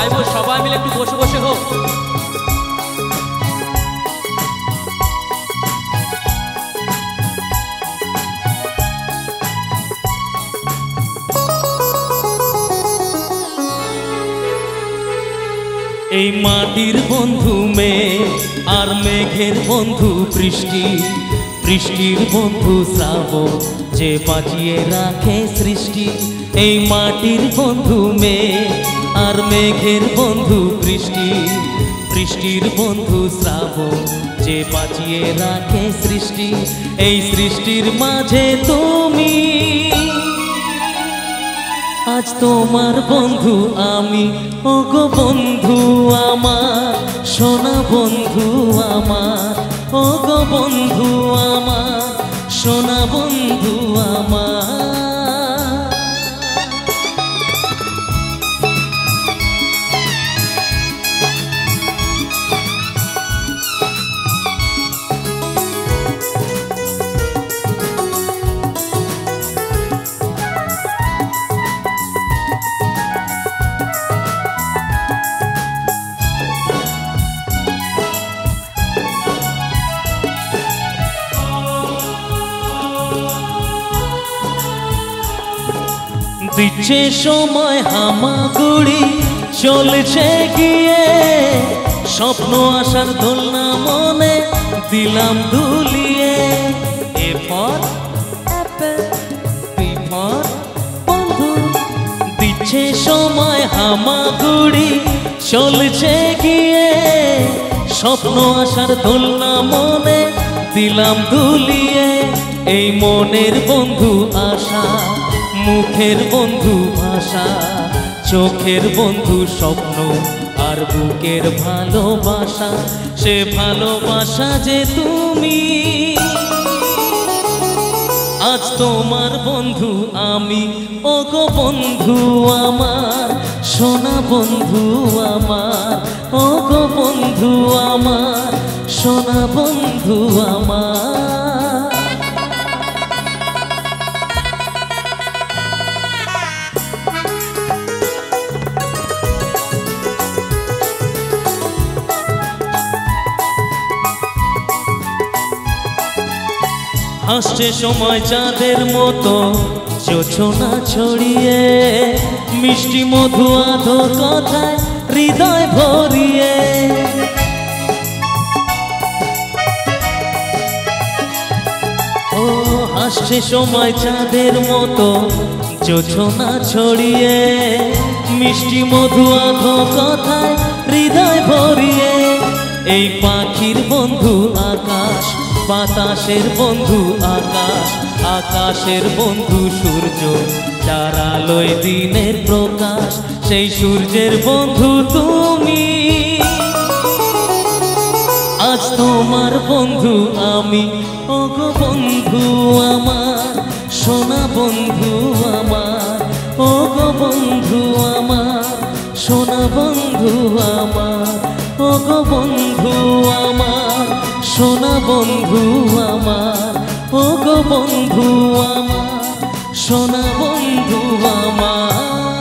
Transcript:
চাইবো সবাই মিলে একটু বসে বসে হোক। এই মাটির বন্ধু মেঘ আর মেঘের বন্ধু বৃষ্টি, বৃষ্টির বন্ধু শ্রাবণ যে বাঁচিয়ে রাখে সৃষ্টি। এই মাটির বন্ধু মেঘ আর মেঘের বন্ধু বৃষ্টি, বৃষ্টির বন্ধু শ্রাবণ যে বাঁচিয়ে রাখে সৃষ্টি। এই সৃষ্টির মাঝে তুমি, আজ তোমার বন্ধু আমি, ওগো বন্ধু আমার, সোনা বন্ধু আমার, ওগো বন্ধু আমার, সোনা বন্ধু আমার। দিচ্ছে সময় হামাগুড়ি চলছে গিয়ে, স্বপ্ন আসার দোলনা মনে দিলাম দুলিয়ে। A for apple, B for বন্ধু। দিচ্ছে সময় হামাগুড়ি চলছে গিয়ে, স্বপ্ন আসার দোলনা মনে দিলাম দুলিয়ে। এই মনের বন্ধু আশা, মুখের বন্ধু ভাষা, চোখের বন্ধু স্বপ্ন আর বুকের ভালোবাসা। সে ভালোবাসা যে তুমি, আজ তোমার বন্ধু আমি, ওগো বন্ধু আমার, সোনা বন্ধু আমার, ওগো বন্ধু আমার, সোনা বন্ধু আমার। হাসছে সময় চাঁদের মতো জোছনা ছড়িয়ে, মিষ্টি মধু আধো কথায় হৃদয় ভরিয়ে। ও হাসছে সময় চাঁদের মতো জোছনা ছড়িয়ে, মিষ্টি মধু আধো কথায় হৃদয় ভরিয়ে। এই পাখির বন্ধু আকাশ, বাতাসের বন্ধু আকাশ, আকাশের বন্ধু সূর্য, যার আলোয় দিনের প্রকাশ। সেই সূর্যের বন্ধু তুমি, আজ তোমার বন্ধু আমি, ওগো বন্ধু আমার, সোনা বন্ধু আমার, ওগো বন্ধু আমার, সোনা বন্ধু আমার, ওগো বন্ধু আমার, সোনা বন্ধু আমার, ওগো বন্ধু আমার, সোনা বন্ধু আমার।